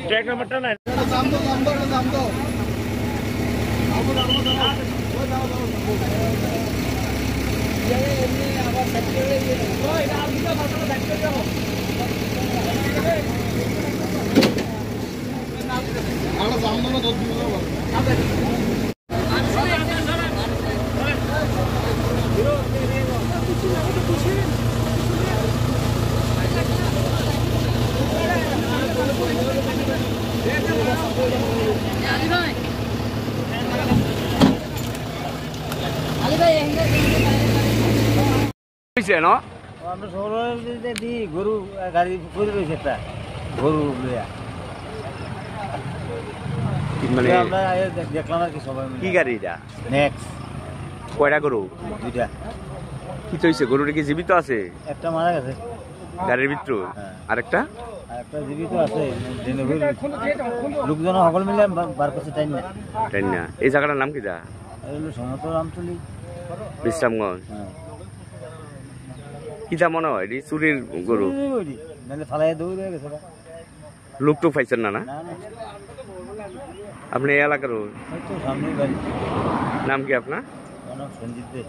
track নাম্বারটা নাই গরু গাড়ি করে রয়েছে একটা গরু মানে দেখলাম আর কি সবাই কি গাড়ি এটা নেক্সট কয়টা গরু দুইটা কি চলছে গরুটা কি জীবিত আছে একটা মারা গেছে গাড়ির ভিতর আরেকটা জীবিত আছে লোকজন সকল মিলে বার করছে তাই না এই জায়গাটার নাম কি যা সমতল আমতলি বিশ্রামগঞ্জ কিটা মনে হয় চুরির গরু লোক তো পাইছেন না আপনি এই এলাকার নাম কি আপনার সঞ্জিত দে